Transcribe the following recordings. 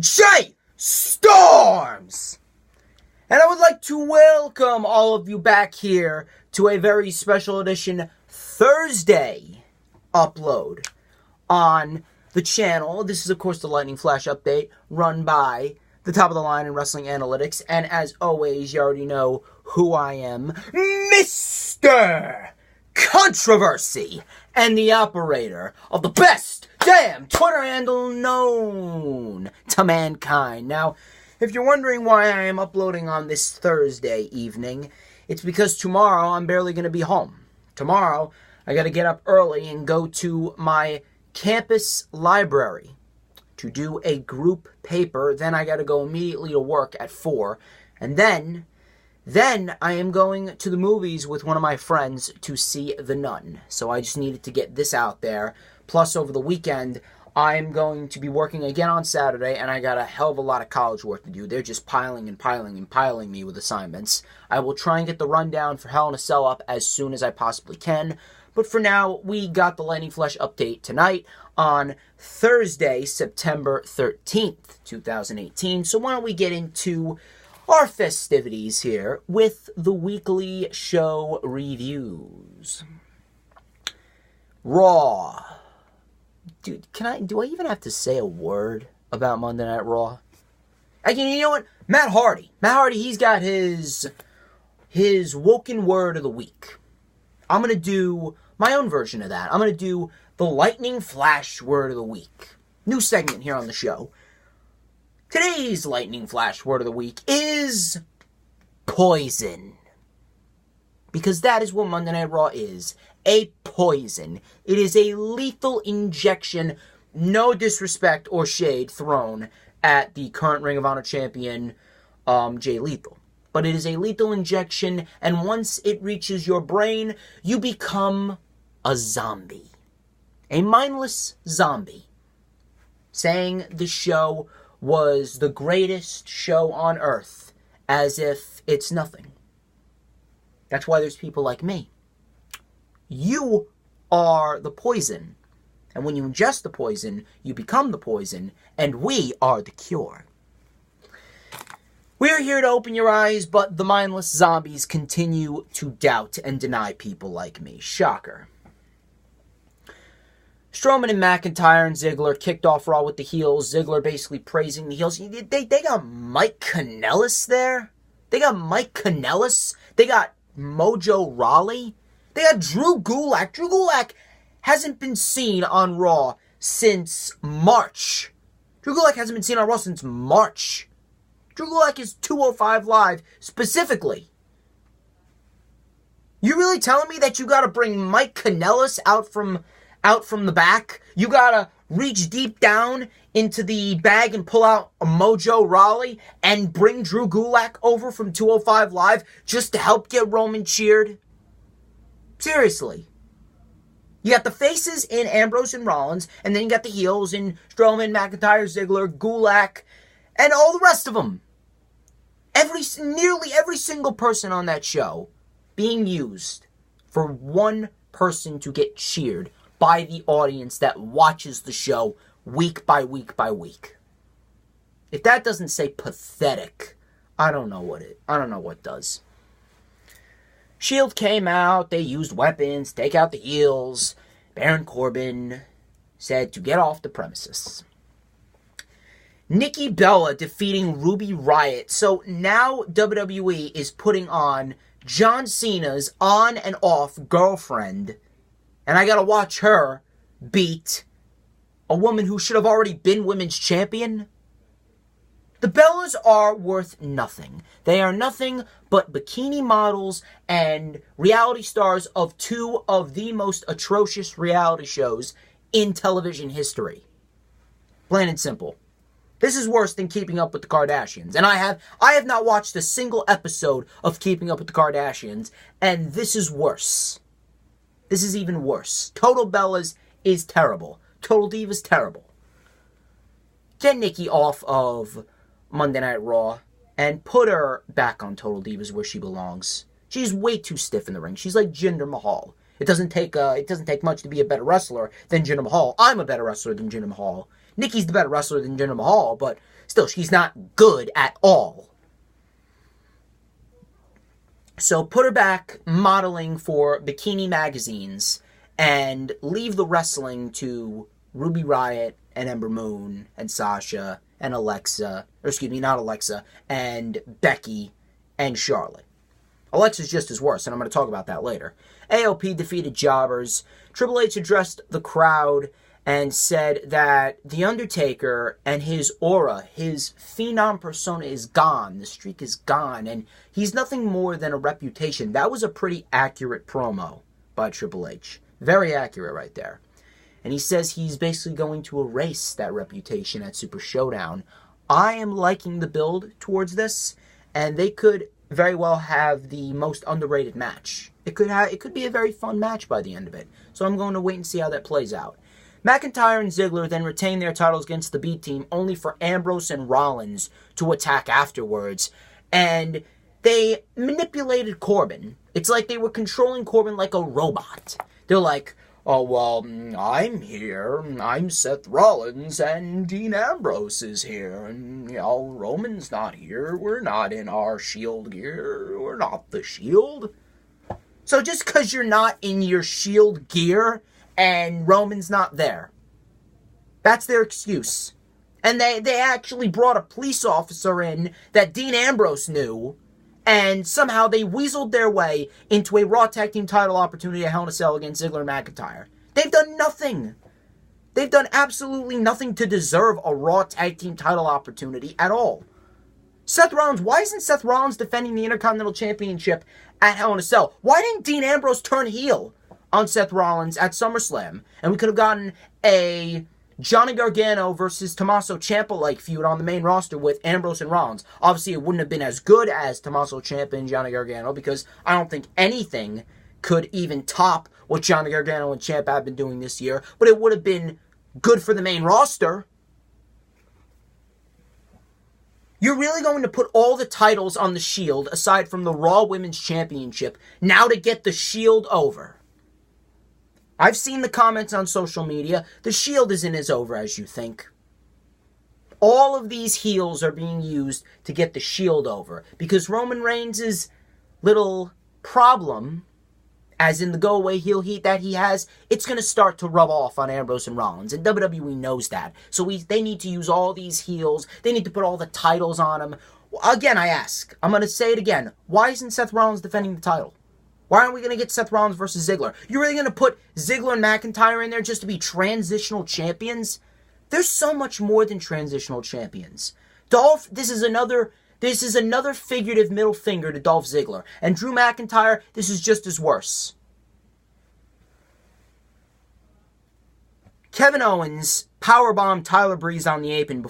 J Storms! And I would like to welcome all of you back here to a very special edition Thursday upload on the channel. This is, of course, the Lightning Flash update run by the top of the line in wrestling analytics. And as always, you already know who I am, Mr. Controversy, and the operator of the best damn Twitter handle known to mankind. Now, if you're wondering why I am uploading on this Thursday evening, it's because tomorrow I'm barely going to be home. Tomorrow, I got to get up early and go to my campus library to do a group paper. Then I got to go immediately to work at 4. And then I am going to the movies with one of my friends to see The Nun. So I just needed to get this out there. Plus, over the weekend, I'm going to be working again on Saturday, and I got a hell of a lot of college work to do. They're just piling me with assignments. I will try and get the rundown for Hell in a Cell up as soon as I possibly can. But for now, we got the Lightning Flash update tonight on Thursday, September 13th, 2018. So why don't we get into our festivities here with the weekly show reviews. Raw. Dude, do I even have to say a word about Monday Night Raw? Again, you know what? Matt Hardy, he's got his woken word of the week. I'm going to do my own version of that. I'm going to do the Lightning Flash word of the week. New segment here on the show. Today's Lightning Flash word of the week is poison. Because that is what Monday Night Raw is. A poison. It is a lethal injection, no disrespect or shade thrown at the current Ring of Honor champion, Jay Lethal. But it is a lethal injection, and once it reaches your brain, you become a zombie. A mindless zombie. Saying the show was the greatest show on earth, as if it's nothing. That's why there's people like me. You are the poison. And when you ingest the poison, you become the poison, and we are the cure. We're here to open your eyes, but the mindless zombies continue to doubt and deny people like me. Shocker. Strowman and McIntyre and Ziggler kicked off Raw with the heels. Ziggler basically praising the heels. They got Mike Kanellis there. They got Mike Kanellis. They got Mojo Rawley. They got Drew Gulak. Drew Gulak hasn't been seen on Raw since March. Drew Gulak hasn't been seen on Raw since March. Drew Gulak is 205 Live specifically. You really telling me that you gotta bring Mike Kanellis out from the back? You gotta reach deep down into the bag and pull out a Mojo Rawley and bring Drew Gulak over from 205 Live just to help get Roman cheered? Seriously. You got the faces in Ambrose and Rollins, and then you got the heels in Strowman, McIntyre, Ziggler, Gulak, and all the rest of them. Nearly every single person on that show being used for one person to get cheered by the audience that watches the show week by week by week. If that doesn't say pathetic, I don't know what does. Shield came out, they used weapons, take out the heels. Baron Corbin said to get off the premises. Nikki Bella defeating Ruby Riott. So now WWE is putting on John Cena's on and off girlfriend, and I gotta watch her beat a woman who should have already been women's champion. The Bellas are worth nothing. They are nothing but bikini models and reality stars of two of the most atrocious reality shows in television history. Plain and simple. This is worse than Keeping Up with the Kardashians. And I have not watched a single episode of Keeping Up with the Kardashians, and this is worse. This is even worse. Total Bellas is terrible. Total Diva's terrible. Get Nikki off of Monday Night Raw and put her back on Total Divas where she belongs. She's way too stiff in the ring. She's like Jinder Mahal. It doesn't take much to be a better wrestler than Jinder Mahal. I'm a better wrestler than Jinder Mahal. Nikki's the better wrestler than Jinder Mahal, but still, she's not good at all. So put her back modeling for bikini magazines and leave the wrestling to Ruby Riott and Ember Moon and Sasha and Alexa, or excuse me, not Alexa, and Becky and Charlotte. Alexa's just as worse, and I'm going to talk about that later. AOP defeated Jobbers. Triple H addressed the crowd and said that The Undertaker and his aura, his phenom persona is gone. The streak is gone, and he's nothing more than a reputation. That was a pretty accurate promo by Triple H. Very accurate right there. And he says he's basically going to erase that reputation at Super Showdown. I am liking the build towards this, and they could very well have the most underrated match. It could be a very fun match by the end of it. So I'm going to wait and see how that plays out. McIntyre and Ziggler then retain their titles against the B Team, only for Ambrose and Rollins to attack afterwards. And they manipulated Corbin. It's like they were controlling Corbin like a robot. They're like, oh, well, I'm here, I'm Seth Rollins, and Dean Ambrose is here, and, Roman's not here, we're not in our Shield gear, we're not the Shield. So just because you're not in your Shield gear, and Roman's not there, that's their excuse. And they actually brought a police officer in that Dean Ambrose knew, and somehow they weaseled their way into a Raw Tag Team title opportunity at Hell in a Cell against Ziggler and McIntyre. They've done nothing. They've done absolutely nothing to deserve a Raw Tag Team title opportunity at all. Seth Rollins, why isn't Seth Rollins defending the Intercontinental Championship at Hell in a Cell? Why didn't Dean Ambrose turn heel on Seth Rollins at SummerSlam? And we could have gotten a Johnny Gargano versus Tommaso Ciampa-like feud on the main roster with Ambrose and Rollins. Obviously, it wouldn't have been as good as Tommaso Ciampa and Johnny Gargano, because I don't think anything could even top what Johnny Gargano and Ciampa have been doing this year, but it would have been good for the main roster. You're really going to put all the titles on the Shield, aside from the Raw Women's Championship, now to get the Shield over. I've seen the comments on social media. The Shield isn't as over as you think. All of these heels are being used to get the Shield over, because Roman Reigns' little problem, as in the go-away heel heat that he has, it's going to start to rub off on Ambrose and Rollins, and WWE knows that. So they need to use all these heels. They need to put all the titles on them. Again, I ask. I'm going to say it again. Why isn't Seth Rollins defending the title? Why aren't we going to get Seth Rollins versus Ziggler? You're really going to put Ziggler and McIntyre in there just to be transitional champions? There's so much more than transitional champions. Dolph, this is another figurative middle finger to Dolph Ziggler. And Drew McIntyre, this is just as worse. Kevin Owens powerbombed Tyler Breeze on the apron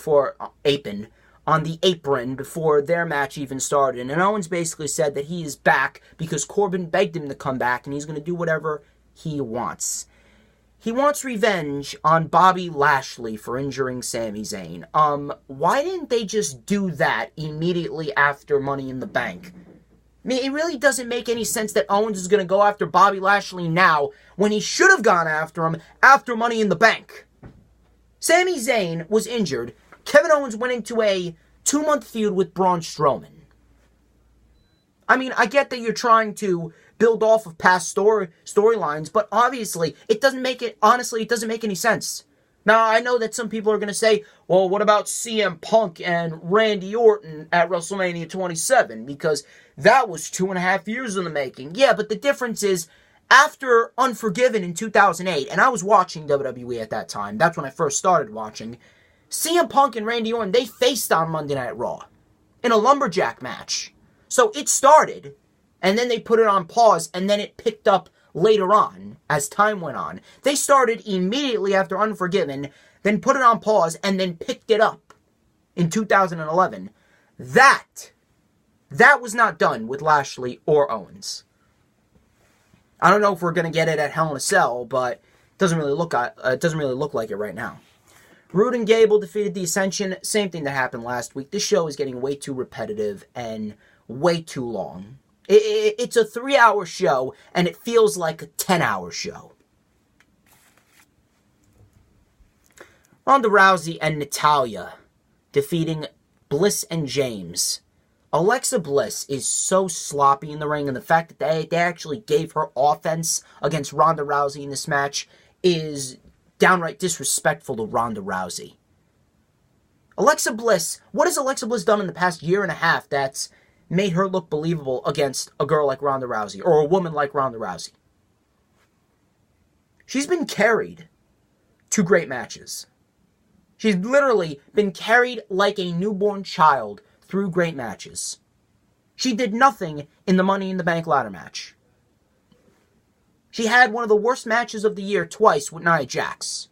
before their match even started. And Owens basically said that he is back because Corbin begged him to come back, and he's going to do whatever he wants. He wants revenge on Bobby Lashley for injuring Sami Zayn. Why didn't they just do that immediately after Money in the Bank? I mean, it really doesn't make any sense that Owens is going to go after Bobby Lashley now when he should have gone after him after Money in the Bank. Sami Zayn was injured. Kevin Owens went into a 2-month feud with Braun Strowman. I mean, I get that you're trying to build off of past storylines, but obviously, it doesn't make any sense. Now, I know that some people are going to say, well, what about CM Punk and Randy Orton at WrestleMania 27? Because that was 2.5 years in the making. Yeah, but the difference is, after Unforgiven in 2008, and I was watching WWE at that time, that's when I first started watching, CM Punk and Randy Orton, they faced on Monday Night Raw in a lumberjack match. So it started, and then they put it on pause, and then it picked up later on as time went on. They started immediately after Unforgiven, then put it on pause, and then picked it up in 2011. That was not done with Lashley or Owens. I don't know if we're going to get it at Hell in a Cell, but it doesn't really look like it right now. Roode and Gable defeated the Ascension. Same thing that happened last week. This show is getting way too repetitive and way too long. It's a 3-hour show, and it feels like a 10-hour show. Ronda Rousey and Natalya defeating Bliss and James. Alexa Bliss is so sloppy in the ring, and the fact that they actually gave her offense against Ronda Rousey in this match is downright disrespectful to Ronda Rousey. Alexa Bliss, what has Alexa Bliss done in the past year and a half that's made her look believable against a girl like Ronda Rousey, or a woman like Ronda Rousey? She's been carried to great matches. She's literally been carried like a newborn child through great matches. She did nothing in the Money in the Bank ladder match. She had one of the worst matches of the year twice with Nia Jax.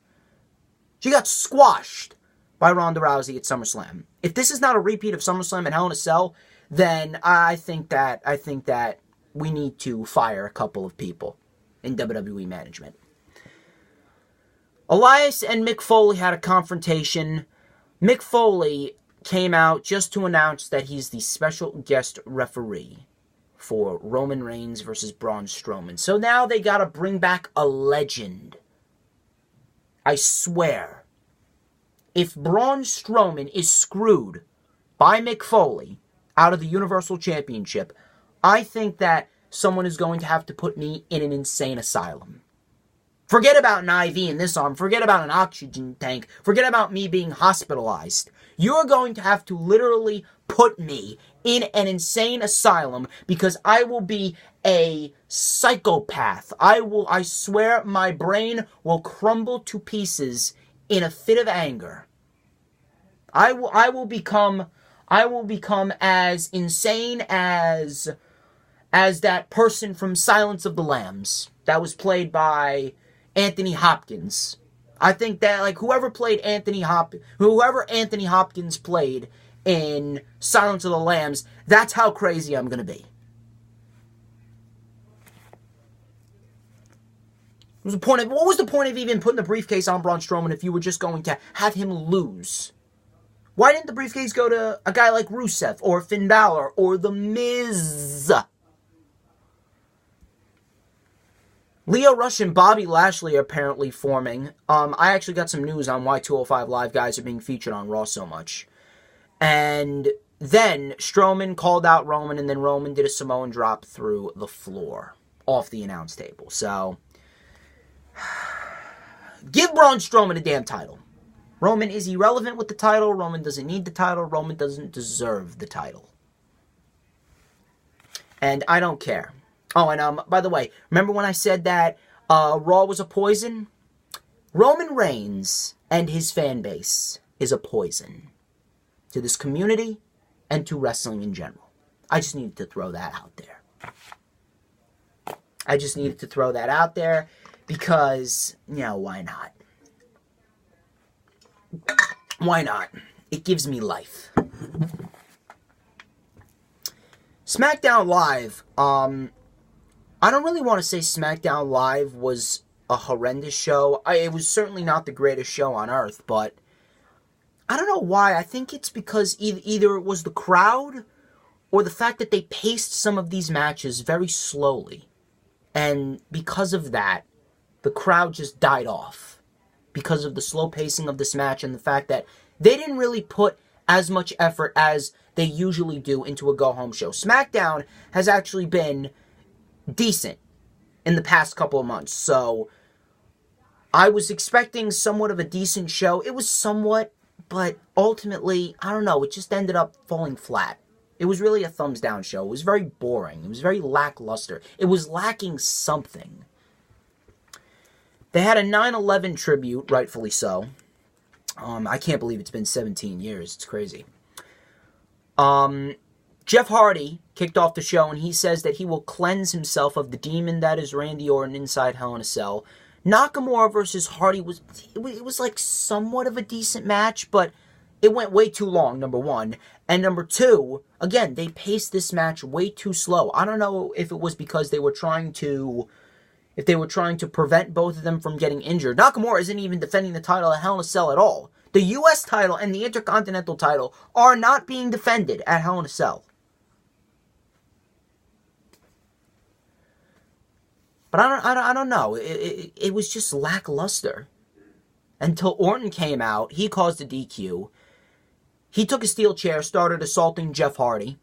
She got squashed by Ronda Rousey at SummerSlam. If this is not a repeat of SummerSlam at Hell in a Cell, then I think that we need to fire a couple of people in WWE management. Elias and Mick Foley had a confrontation. Mick Foley came out just to announce that he's the special guest referee for Roman Reigns versus Braun Strowman. So now they gotta bring back a legend. I swear, if Braun Strowman is screwed by Mick Foley out of the Universal Championship, I think that someone is going to have to put me in an insane asylum. Forget about an IV in this arm. Forget about an oxygen tank. Forget about me being hospitalized. You're going to have to literally put me in an insane asylum because I will be a psychopath. I swear my brain will crumble to pieces in a fit of anger. I will become as insane as that person from Silence of the Lambs that was played by Anthony Hopkins. I think that, like, whoever Anthony Hopkins played in Silence of the Lambs, that's how crazy I'm gonna be. What was the point of even putting the briefcase on Braun Strowman if you were just going to have him lose? Why didn't the briefcase go to a guy like Rusev or Finn Balor or The Miz? Lio Rush and Bobby Lashley are apparently forming. I actually got some news on why 205 Live guys are being featured on Raw so much. And then Strowman called out Roman, and then Roman did a Samoan drop through the floor off the announce table. So, give Braun Strowman a damn title. Roman is irrelevant with the title. Roman doesn't need the title. Roman doesn't deserve the title. And I don't care. Oh, and by the way, remember when I said that Raw was a poison? Roman Reigns and his fan base is a poison to this community and to wrestling in general. I just needed to throw that out there. Because, why not? Why not? It gives me life. SmackDown Live, I don't really want to say SmackDown Live was a horrendous show. It was certainly not the greatest show on earth, but I don't know why. I think it's because either it was the crowd or the fact that they paced some of these matches very slowly. And because of that, the crowd just died off. Because of the slow pacing of this match and the fact that they didn't really put as much effort as they usually do into a go-home show. SmackDown has actually been decent in the past couple of months, so I was expecting somewhat of a decent show. It was somewhat, but ultimately, I don't know, it just ended up falling flat. It was really a thumbs down show. It was very boring. It was very lackluster. It was lacking something. They had a 9/11 tribute, rightfully so. I can't believe it's been 17 years. It's crazy. Jeff Hardy kicked off the show, and he says that he will cleanse himself of the demon that is Randy Orton inside Hell in a Cell. Nakamura versus Hardy was like somewhat of a decent match, but it went way too long, number one. And number two, again, they paced this match way too slow. I don't know if it was because they were trying to prevent both of them from getting injured. Nakamura isn't even defending the title at Hell in a Cell at all. The U.S. title and the Intercontinental title are not being defended at Hell in a Cell. But I don't know. It was just lackluster. Until Orton came out, he caused a DQ. He took a steel chair, started assaulting Jeff Hardy.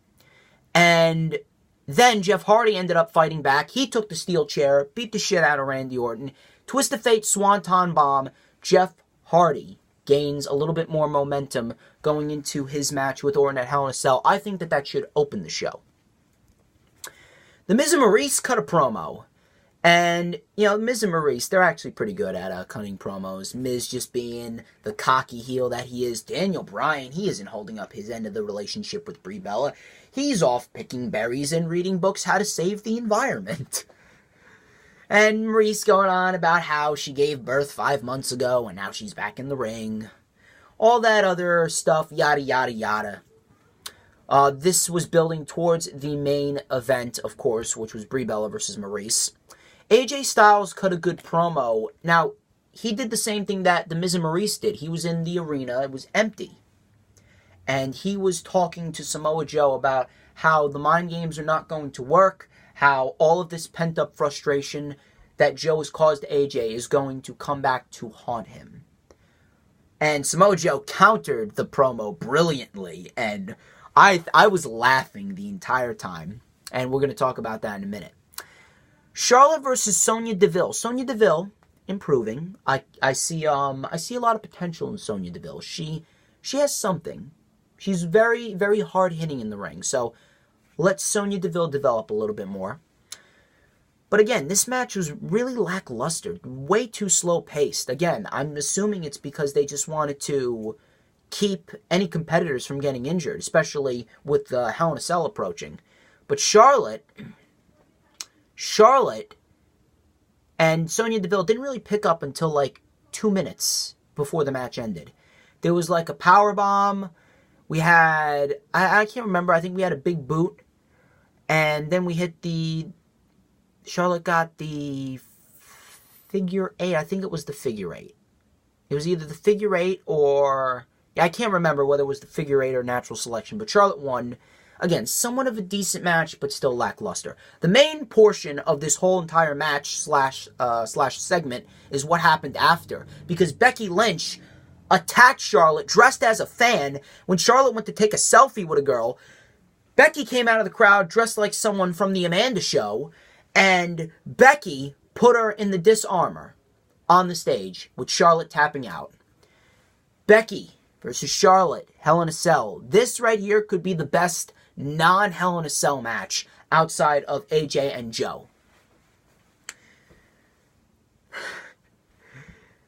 And then Jeff Hardy ended up fighting back. He took the steel chair, beat the shit out of Randy Orton. Twist of Fate, Swanton Bomb. Jeff Hardy gains a little bit more momentum going into his match with Orton at Hell in a Cell. I think that should open the show. The Miz and Maurice cut a promo. And, Miz and Maurice, they're actually pretty good at cutting promos. Miz just being the cocky heel that he is. Daniel Bryan, he isn't holding up his end of the relationship with Brie Bella. He's off picking berries and reading books how to save the environment. And Maurice going on about how she gave birth 5 months ago and now she's back in the ring. All that other stuff, yada, yada, yada. This was building towards the main event, of course, which was Brie Bella versus Maurice. AJ Styles cut a good promo. Now, he did the same thing that the Miz and Maurice did. He was in the arena. It was empty. And he was talking to Samoa Joe about how the mind games are not going to work, how all of this pent-up frustration that Joe has caused AJ is going to come back to haunt him. And Samoa Joe countered the promo brilliantly, and I was laughing the entire time. And we're going to talk about that in a minute. Charlotte versus Sonya Deville. Sonya Deville improving. I see a lot of potential in Sonya Deville. She has something. She's very, very hard hitting in the ring. So let Sonya Deville develop a little bit more. But again, this match was really lackluster. Way too slow paced. Again, I'm assuming it's because they just wanted to keep any competitors from getting injured, especially with the Hell in a Cell approaching. But Charlotte and Sonya Deville didn't really pick up until like 2 minutes before the match ended. There was like a power bomb. We had, I can't remember, I think we had a big boot. And then we hit Charlotte got the figure 8. I think it was the figure 8. It was either the figure 8 or, I can't remember whether it was the figure 8 or natural selection. But Charlotte won. Again, somewhat of a decent match, but still lackluster. The main portion of this whole entire match slash segment is what happened after. Because Becky Lynch attacked Charlotte dressed as a fan. When Charlotte went to take a selfie with a girl, Becky came out of the crowd dressed like someone from the Amanda Show. And Becky put her in the disarmor on the stage with Charlotte tapping out. Becky versus Charlotte, Hell in a Cell. This right here could be the best non-Hell in a Cell match outside of AJ and Joe.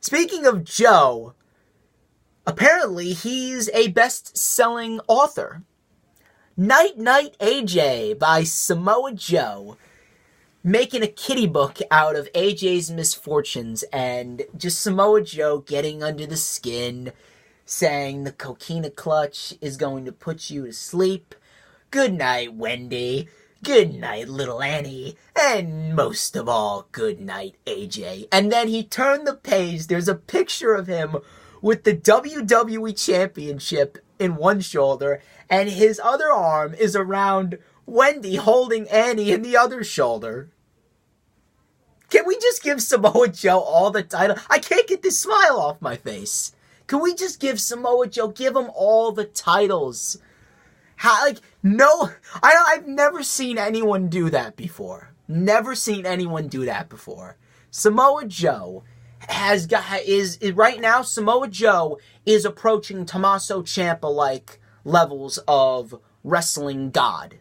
Speaking of Joe, apparently he's a best-selling author. Night Night AJ by Samoa Joe. Making a kiddie book out of AJ's misfortunes and just Samoa Joe getting under the skin, saying the coquina clutch is going to put you to sleep. Good night, Wendy. Good night, little Annie. And most of all, good night, AJ. And then he turned the page. There's a picture of him with the WWE Championship in one shoulder, and his other arm is around Wendy holding Annie in the other shoulder. Can we just give Samoa Joe all the title? I can't get this smile off my face. Can we just give Samoa Joe, give him all the titles? I've never seen anyone do that before. Never seen anyone do that before. Samoa Joe is right now, Samoa Joe is approaching Tommaso Ciampa-like levels of wrestling god.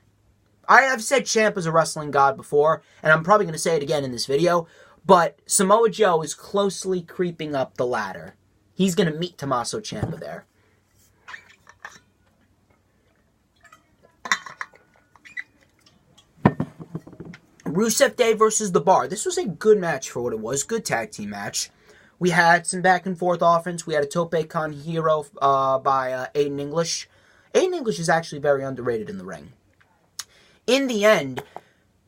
I've said Ciampa's a wrestling god before, and I'm probably going to say it again in this video, but Samoa Joe is closely creeping up the ladder. He's going to meet Tommaso Ciampa there. Rusev Day versus The Bar. This was a good match for what it was. Good tag team match. We had some back and forth offense. We had a Tope Con Hero by Aiden English. Aiden English is actually very underrated in the ring. In the end,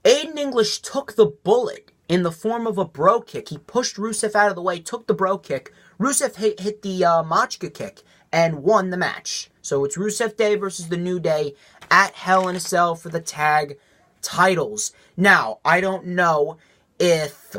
Aiden English took the bullet in the form of a bro kick. He pushed Rusev out of the way, took the bro kick. Rusev hit the Machka kick and won the match. So it's Rusev Day versus The New Day at Hell in a Cell for the tag titles. Now, I don't know if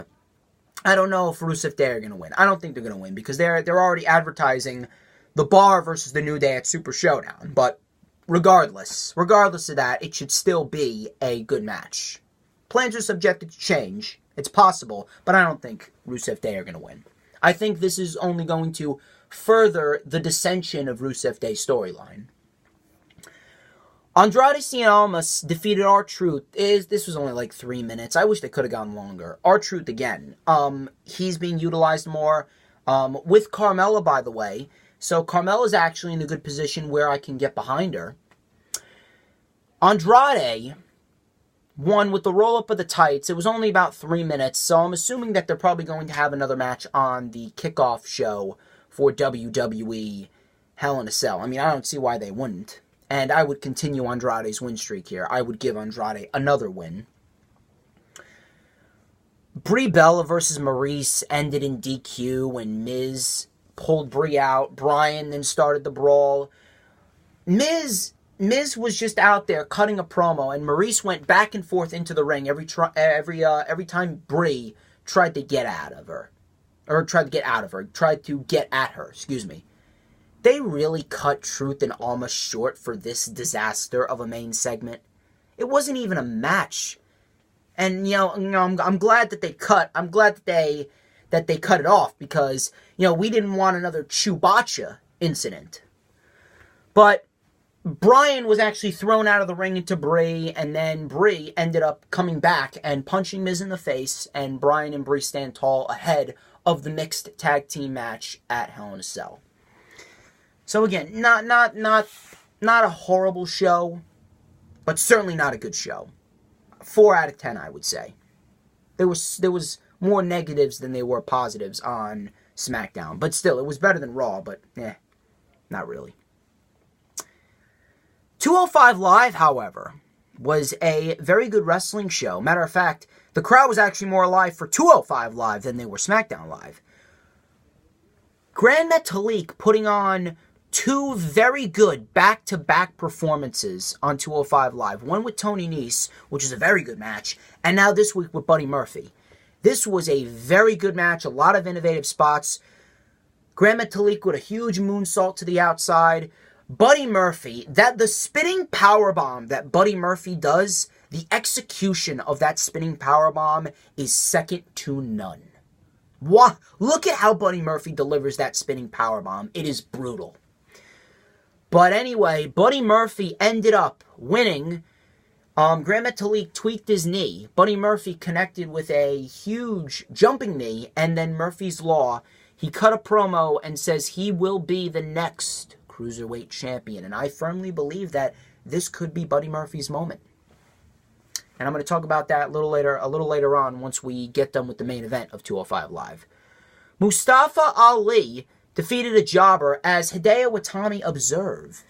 I don't know if Rusev Day are going to win. I don't think they're going to win because they're already advertising The Bar versus The New Day at Super Showdown. But regardless of that, it should still be a good match. Plans are subjected to change. It's possible, but I don't think Rusev Day are going to win. I think this is only going to further the dissension of Rusev Day's storyline. Andrade Cien Almas defeated R-Truth. This was only like 3 minutes. I wish they could have gone longer. R-Truth again. He's being utilized more with Carmella, by the way. So Carmella's actually in a good position where I can get behind her. Andrade won with the roll-up of the tights. It was only about 3 minutes, so I'm assuming that they're probably going to have another match on the kickoff show for WWE Hell in a Cell. I mean, I don't see why they wouldn't. And I would continue Andrade's win streak here. I would give Andrade another win. Brie Bella versus Maurice ended in DQ when Miz pulled Brie out. Bryan then started the brawl. Miz was just out there cutting a promo, and Maurice went back and forth into the ring every time Brie tried to get at her. They really cut Truth and Alma short for this disaster of a main segment. It wasn't even a match. And I'm glad that they cut. I'm glad that they cut it off because we didn't want another Chewbacca incident. But Bryan was actually thrown out of the ring into Brie, and then Brie ended up coming back and punching Miz in the face, and Bryan and Brie stand tall ahead of the mixed tag team match at Hell in a Cell. So again, not a horrible show, but certainly not a good show. 4 out of 10, I would say. There was more negatives than there were positives on SmackDown, but still, it was better than Raw, but not really. 205 Live, however, was a very good wrestling show. Matter of fact, the crowd was actually more alive for 205 Live than they were SmackDown Live. Grand Metalik putting on 2 very good back-to-back performances on 205 Live. One with Tony Nese, which is a very good match, and now this week with Buddy Murphy. This was a very good match, a lot of innovative spots. Grand Metalik with a huge moonsault to the outside. Buddy Murphy, the spinning powerbomb that Buddy Murphy does, the execution of that spinning powerbomb is second to none. Look at how Buddy Murphy delivers that spinning powerbomb. It is brutal. But anyway, Buddy Murphy ended up winning. Grand Metalik tweaked his knee. Buddy Murphy connected with a huge jumping knee, and then Murphy's Law. He cut a promo and says he will be the next Cruiserweight champion. And I firmly believe that this could be Buddy Murphy's moment. And I'm going to talk about that a little later on once we get done with the main event of 205 Live. Mustafa Ali defeated a jobber as Hideo Itami observed.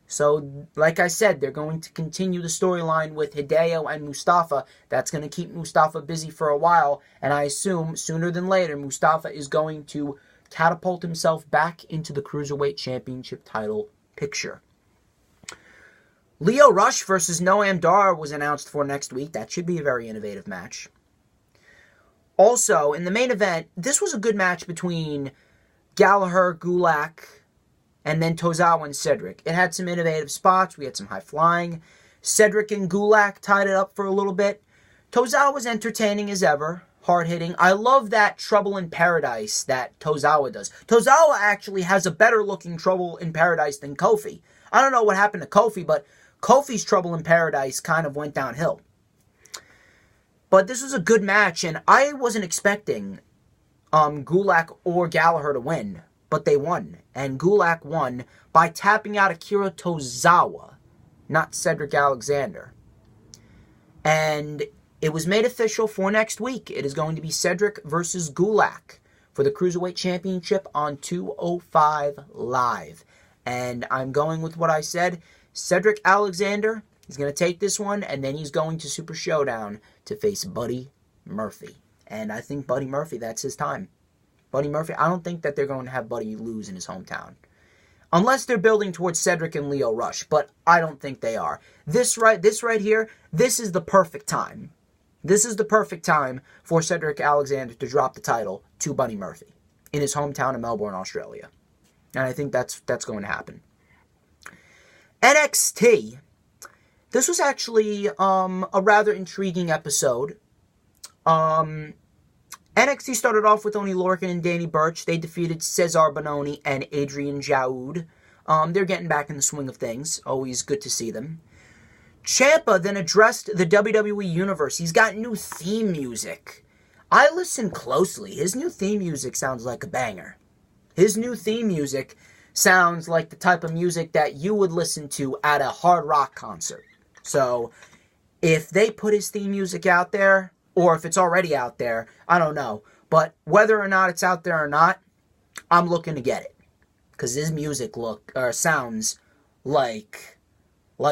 So, like I said, they're going to continue the storyline with Hideo and Mustafa. That's going to keep Mustafa busy for a while, and I assume sooner than later Mustafa is going to catapult himself back into the Cruiserweight Championship title picture. Lio Rush versus Noam Dar was announced for next week. That should be a very innovative match. Also, in the main event, this was a good match between Gallagher, Gulak, and then Tozawa and Cedric. It had some innovative spots. We had some high flying. Cedric and Gulak tied it up for a little bit. Tozawa was entertaining as ever. Hard-hitting. I love that Trouble in Paradise that Tozawa does. Tozawa actually has a better-looking Trouble in Paradise than Kofi. I don't know what happened to Kofi, but Kofi's Trouble in Paradise kind of went downhill. But this was a good match, and I wasn't expecting Gulak or Gallagher to win, but they won. And Gulak won by tapping out Akira Tozawa, not Cedric Alexander. And it was made official for next week. It is going to be Cedric versus Gulak for the Cruiserweight Championship on 205 Live. And I'm going with what I said. Cedric Alexander is going to take this one, and then he's going to Super Showdown to face Buddy Murphy. And I think Buddy Murphy, that's his time. Buddy Murphy, I don't think that they're going to have Buddy lose in his hometown. Unless they're building towards Cedric and Lio Rush, but I don't think they are. This right here, this is the perfect time This is the perfect time for Cedric Alexander to drop the title to Buddy Murphy in his hometown of Melbourne, Australia. And I think that's going to happen. NXT. This was actually a rather intriguing episode. NXT started off with Oney Lorcan and Danny Burch. They defeated Cesar Bononi and Adrian Jaoud. They're getting back in the swing of things. Always good to see them. Ciampa then addressed the WWE Universe. He's got new theme music. I listened closely. His new theme music sounds like a banger. His new theme music sounds like the type of music that you would listen to at a hard rock concert. So, if they put his theme music out there, or if it's already out there, I don't know. But whether or not it's out there or not, I'm looking to get it. Because his music sounds like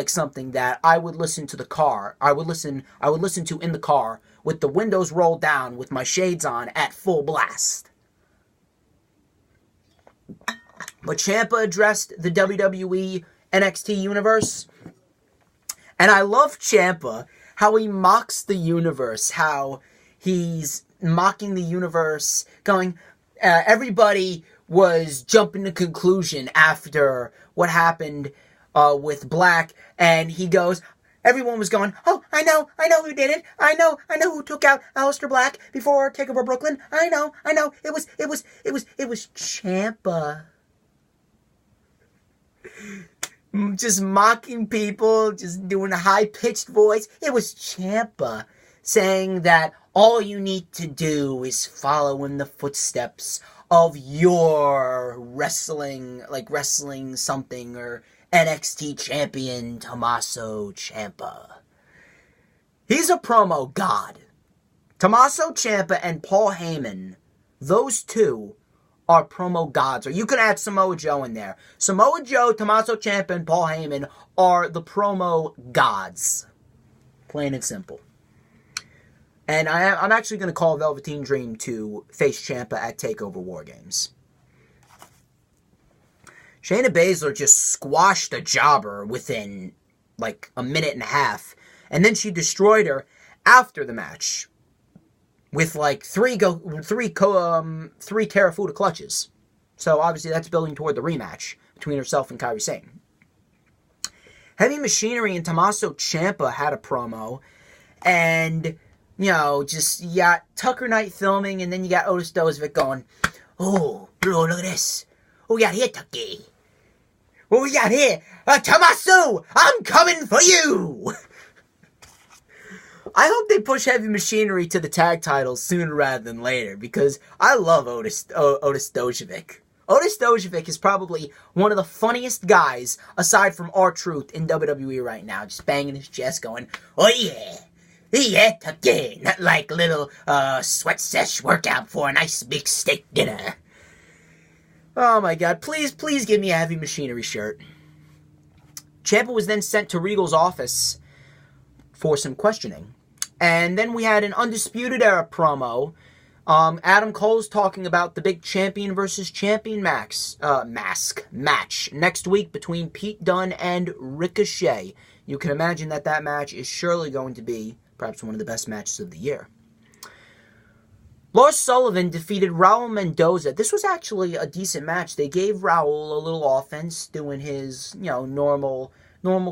something that I would listen to I would listen to in the car with the windows rolled down with my shades on at full blast. But Ciampa addressed the WWE NXT universe. And I love Ciampa, how he mocks the universe, how he's mocking the universe, going, everybody was jumping to conclusion after what happened with Black, and he goes, everyone was going, oh, I know who did it, I know who took out Aleister Black before TakeOver Brooklyn, I know, it was Ciampa. Just mocking people, just doing a high-pitched voice. It was Ciampa saying that all you need to do is follow in the footsteps of your wrestling something, or NXT champion Tommaso Ciampa. He's a promo god. Tommaso Ciampa and Paul Heyman, those two are promo gods. Or you can add Samoa Joe in there. Samoa Joe, Tommaso Ciampa, and Paul Heyman are the promo gods. Plain and simple. And I'm actually going to call Velveteen Dream to face Ciampa at TakeOver War Games. Shayna Baszler just squashed a jobber within like a minute and a half. And then she destroyed her after the match with like three Karafuda clutches. So obviously that's building toward the rematch between herself and Kairi Sane. Heavy Machinery and Tommaso Ciampa had a promo, and you got Tucker Knight filming, and then you got Otis Dozovic going, oh, look at this. What we got here, Tucky? What we got here? Tommaso, I'm coming for you! I hope they push Heavy Machinery to the tag titles sooner rather than later, because I love Otis Dozovic. Otis Dozovic is probably one of the funniest guys, aside from R-Truth, in WWE right now, just banging his chest going, oh yeah, Tucky, not like little sweat sesh workout for a nice big steak dinner. Oh my god, please give me a Heavy Machinery shirt. Ciampa was then sent to Regal's office for some questioning. And then we had an Undisputed Era promo. Adam Cole's talking about the big champion versus champion match next week between Pete Dunne and Ricochet. You can imagine that match is surely going to be perhaps one of the best matches of the year. Lars Sullivan defeated Raul Mendoza. This was actually a decent match. They gave Raul a little offense, doing his, normal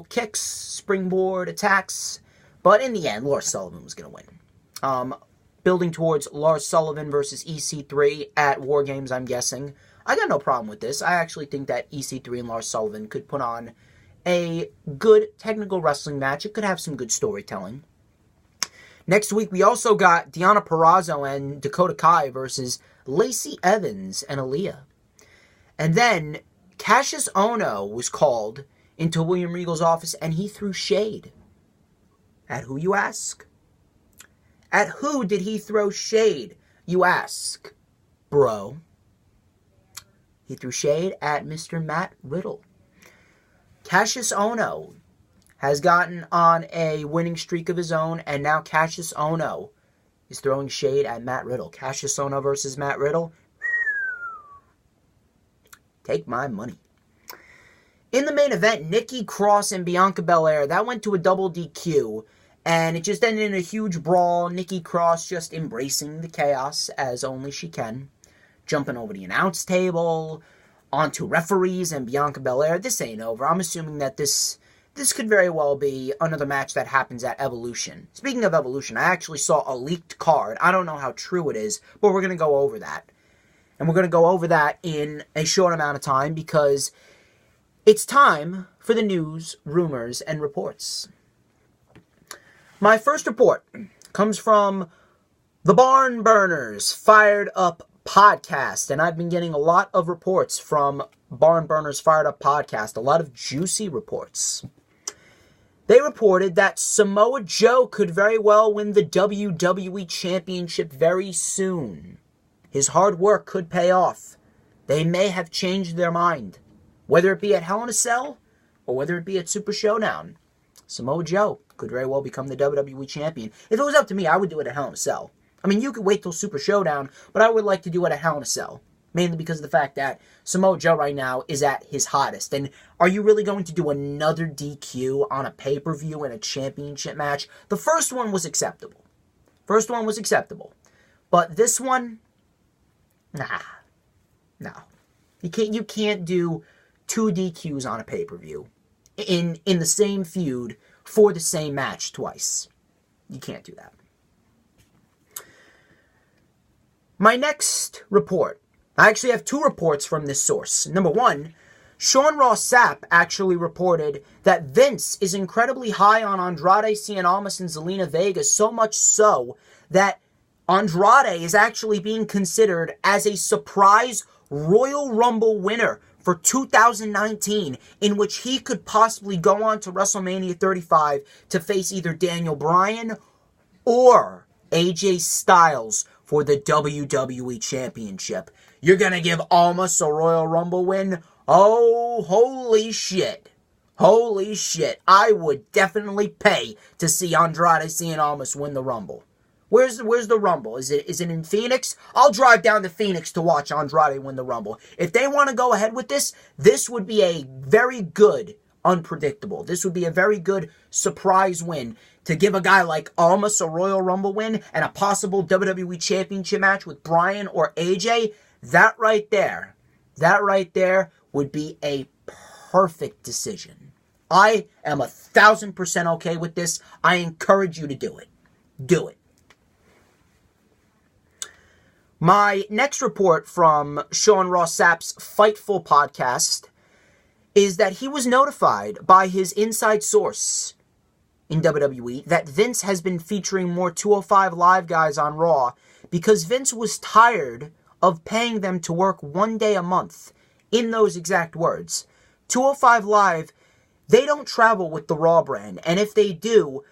kicks, springboard attacks. But in the end, Lars Sullivan was going to win. Building towards Lars Sullivan versus EC3 at War Games, I'm guessing. I got no problem with this. I actually think that EC3 and Lars Sullivan could put on a good technical wrestling match. It could have some good storytelling. Next week, we also got Deonna Purrazzo and Dakota Kai versus Lacey Evans and Aaliyah. And then Cassius Ohno was called into William Regal's office, and he threw shade. At who, you ask? At who did he throw shade, you ask, bro? He threw shade at Mr. Matt Riddle. Cassius Ohno has gotten on a winning streak of his own, and now Cassius Ohno is throwing shade at Matt Riddle. Cassius Ohno versus Matt Riddle. Take my money. In the main event, Nikki Cross and Bianca Belair, that went to a double DQ. And it just ended in a huge brawl. Nikki Cross just embracing the chaos as only she can. Jumping over the announce table, onto referees and Bianca Belair. This ain't over. I'm assuming that this could very well be another match that happens at Evolution. Speaking of Evolution, I actually saw a leaked card. I don't know how true it is, but we're going to go over that. And we're going to go over that in a short amount of time because it's time for the news, rumors, and reports. My first report comes from the Barn Burners Fired Up Podcast, and I've been getting a lot of reports from Barn Burners Fired Up Podcast, a lot of juicy reports. They reported that Samoa Joe could very well win the WWE Championship very soon. His hard work could pay off. They may have changed their mind, whether it be at Hell in a Cell or whether it be at Super Showdown. Samoa Joe could very well become the WWE Champion. If it was up to me, I would do it at Hell in a Cell. I mean, you could wait till Super Showdown, but I would like to do it at Hell in a Cell. Mainly because of the fact that Samoa Joe right now is at his hottest. And are you really going to do another DQ on a pay-per-view in a championship match? The first one was acceptable. But this one, no. You can't do 2 DQs on a pay-per-view in the same feud for the same match twice. You can't do that. My next report. I actually have 2 reports from this source. Number 1, Sean Ross Sapp actually reported that Vince is incredibly high on Andrade Cien Almas and Zelina Vega, so much so that Andrade is actually being considered as a surprise Royal Rumble winner for 2019, in which he could possibly go on to WrestleMania 35 to face either Daniel Bryan or AJ Styles for the WWE Championship. You're going to give Almas a Royal Rumble win? Oh, holy shit. Holy shit. I would definitely pay to see Andrade Cien Almas win the Rumble. Where's the Rumble? Is it in Phoenix? I'll drive down to Phoenix to watch Andrade win the Rumble. If they want to go ahead with this would be a very good unpredictable. This would be a very good surprise win to give a guy like Almas a Royal Rumble win and a possible WWE Championship match with Bryan or AJ. That right there would be a perfect decision. I am 1,000% okay with this. I encourage you to do it. Do it. My next report from Sean Ross Sapp's Fightful podcast is that he was notified by his inside source in WWE that Vince has been featuring more 205 Live guys on Raw because Vince was tired of paying them to work 1 day a month. In those exact words. 205 Live, they don't travel with the Raw brand, and if they do,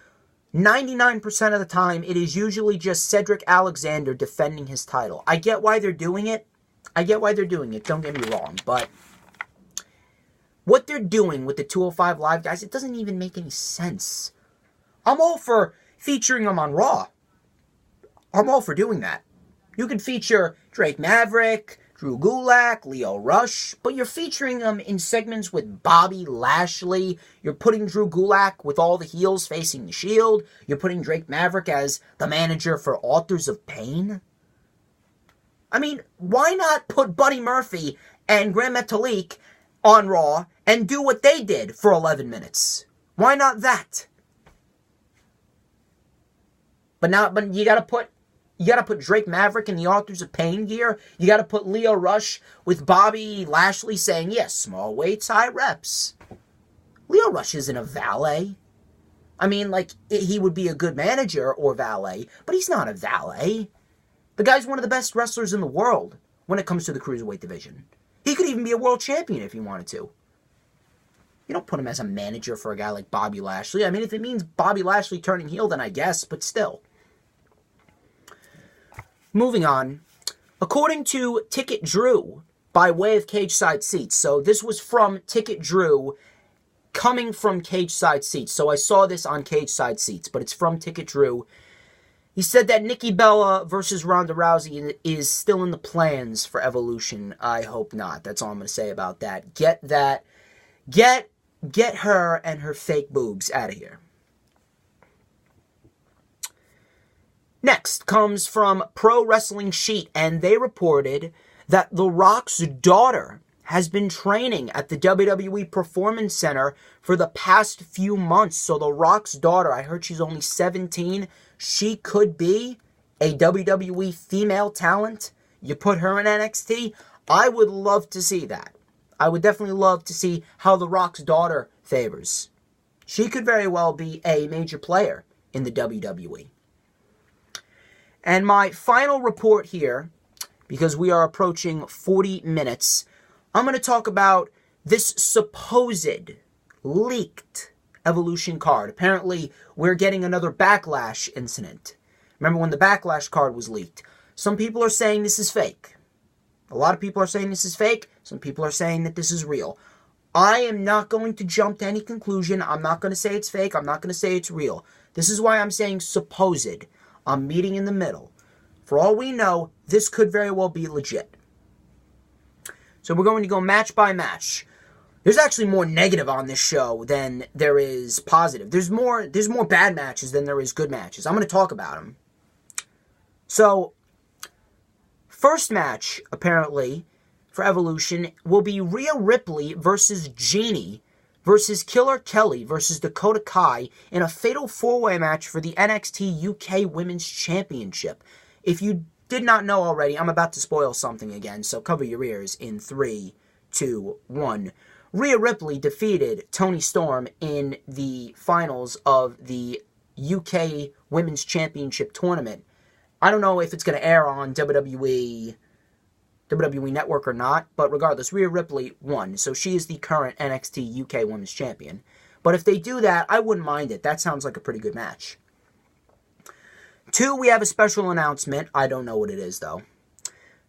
99% of the time, it is usually just Cedric Alexander defending his title. I get why they're doing it. Don't get me wrong. But what they're doing with the 205 Live guys, it doesn't even make any sense. I'm all for featuring them on Raw. I'm all for doing that. You can feature Drake Maverick, Drew Gulak, Lio Rush, but you're featuring them in segments with Bobby Lashley. You're putting Drew Gulak with all the heels facing the Shield. You're putting Drake Maverick as the manager for Authors of Pain. I mean, why not put Buddy Murphy and Grand Metalik on Raw and do what they did for 11 minutes? Why not that? But you gotta put Drake Maverick in the Authors of Pain gear. You got to put Lio Rush with Bobby Lashley saying, yes, small weights, high reps. Lio Rush isn't a valet. I mean, he would be a good manager or valet, but he's not a valet. The guy's one of the best wrestlers in the world when it comes to the Cruiserweight division. He could even be a world champion if he wanted to. You don't put him as a manager for a guy like Bobby Lashley. I mean, if it means Bobby Lashley turning heel, then I guess, but still. Moving on, according to Ticket Drew, by way of Cage Side Seats. So this was from Ticket Drew, coming from Cage Side Seats. So I saw this on Cage Side Seats, but it's from Ticket Drew. He said that Nikki Bella versus Ronda Rousey is still in the plans for Evolution. I hope not. That's all I'm going to say about that. Get her and her fake boobs out of here. Next comes from Pro Wrestling Sheet, and they reported that The Rock's daughter has been training at the WWE Performance Center for the past few months. So The Rock's daughter, I heard she's only 17. She could be a WWE female talent. You put her in NXT. I would love to see that. I would definitely love to see how The Rock's daughter favors. She could very well be a major player in the WWE. And my final report here, because we are approaching 40 minutes, I'm going to talk about this supposed leaked Evolution card. Apparently, we're getting another Backlash incident. Remember when the Backlash card was leaked? Some people are saying this is fake. A lot of people are saying this is fake. Some people are saying that this is real. I am not going to jump to any conclusion. I'm not going to say it's fake. I'm not going to say it's real. This is why I'm saying supposed. I'm meeting in the middle. For all we know, this could very well be legit. So we're going to go match by match. There's actually more negative on this show than there is positive. There's more bad matches than there is good matches. I'm going to talk about them. So, first match, apparently, for Evolution will be Rhea Ripley versus Jeannie versus Killer Kelly versus Dakota Kai in a fatal four-way match for the NXT UK Women's Championship. If you did not know already, I'm about to spoil something again, so cover your ears in 3, 2, 1. Rhea Ripley defeated Toni Storm in the finals of the UK Women's Championship tournament. I don't know if it's going to air on WWE Network or not, but regardless, Rhea Ripley won, so she is the current NXT UK Women's Champion. But if they do that, I wouldn't mind it. That sounds like a pretty good match. 2, we have a special announcement. I don't know what it is, though.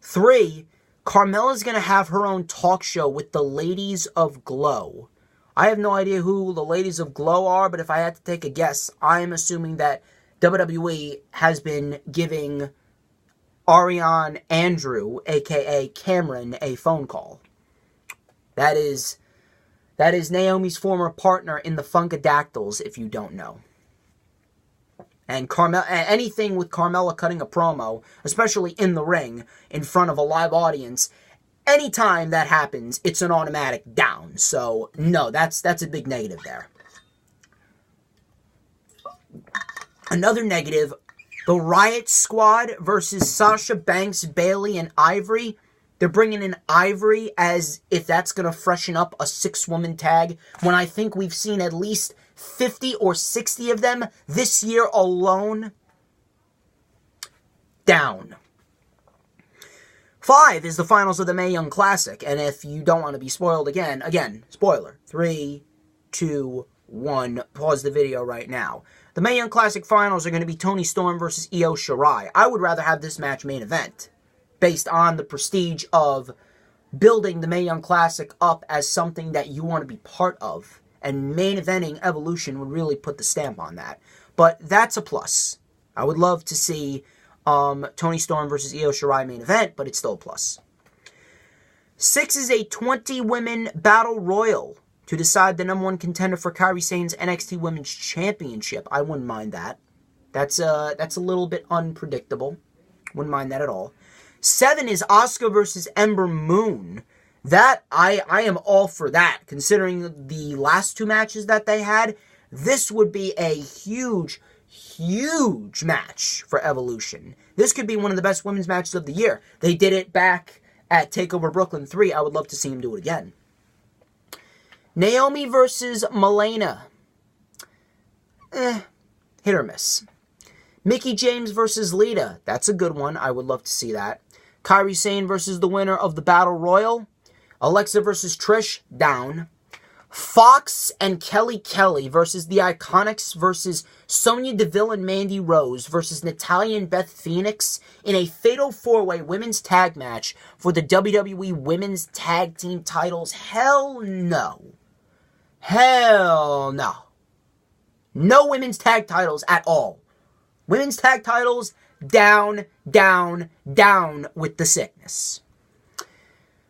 3, Carmella's going to have her own talk show with the Ladies of Glow. I have no idea who the Ladies of Glow are, but if I had to take a guess, I am assuming that WWE has been giving Ariane Andrew, a.k.a. Cameron, a phone call. That is Naomi's former partner in the Funkadactyls, if you don't know. And anything with Carmella cutting a promo, especially in the ring, in front of a live audience, anytime that happens, it's an automatic down. So, no, that's a big negative there. Another negative, the Riot Squad versus Sasha Banks, Bayley, and Ivory. They're bringing in Ivory as if that's going to freshen up a 6-woman tag, when I think we've seen at least 50 or 60 of them this year alone. Down. 5 is the finals of the Mae Young Classic, and if you don't want to be spoiled again, spoiler. 3, 2, 1, pause the video right now. The Mae Young Classic finals are going to be Toni Storm versus Io Shirai. I would rather have this match main event, based on the prestige of building the Mae Young Classic up as something that you want to be part of. And main eventing Evolution would really put the stamp on that. But that's a plus. I would love to see Toni Storm versus Io Shirai main event, but it's still a plus. 6 is a 20-women battle royal to decide the number 1 contender for Kairi Sane's NXT Women's Championship. I wouldn't mind that. That's a little bit unpredictable. Wouldn't mind that at all. 7 is Asuka versus Ember Moon. That, I am all for that. Considering the last 2 matches that they had, this would be a huge, huge match for Evolution. This could be one of the best women's matches of the year. They did it back at TakeOver Brooklyn 3. I would love to see them do it again. Naomi versus Melena. Hit or miss. Mickie James versus Lita. That's a good one. I would love to see that. Kairi Sane versus the winner of the Battle Royal. Alexa versus Trish. Down. Fox and Kelly versus the Iconics versus Sonya Deville and Mandy Rose versus Natalya and Beth Phoenix in a fatal 4-way women's tag match for the WWE Women's Tag Team titles. Hell no. Hell no. No women's tag titles at all. Women's tag titles, down, down, down with the sickness.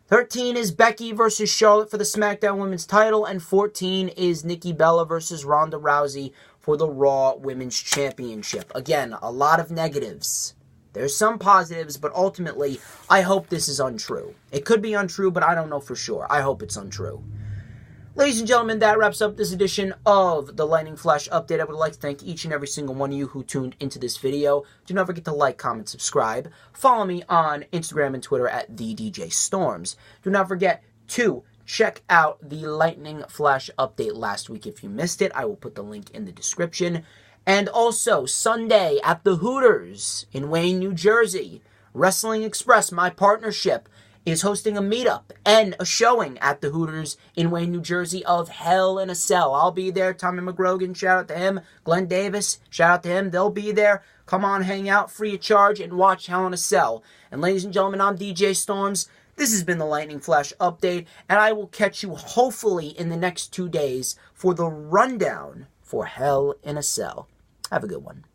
13 is Becky versus Charlotte for the SmackDown Women's title, and 14 is Nikki Bella versus Ronda Rousey for the Raw Women's Championship. Again, a lot of negatives. There's some positives, but ultimately, I hope this is untrue. It could be untrue, but I don't know for sure. I hope it's untrue. Ladies and gentlemen, that wraps up this edition of the Lightning Flash Update. I would like to thank each and every single one of you who tuned into this video. Do not forget to like, comment, subscribe. Follow me on Instagram and Twitter at TheDJStorms. Do not forget to check out the Lightning Flash Update last week if you missed it. I will put the link in the description. And also, Sunday at the Hooters in Wayne, New Jersey, Wrestling Express, my partnership, is hosting a meetup and a showing at the Hooters in Wayne, New Jersey of Hell in a Cell. I'll be there. Tommy McGrogan, shout out to him. Glenn Davis, shout out to him. They'll be there. Come on, hang out free of charge and watch Hell in a Cell. And ladies and gentlemen, I'm DJ Storms. This has been the Lightning Flash Update, and I will catch you hopefully in the next 2 days for the rundown for Hell in a Cell. Have a good one.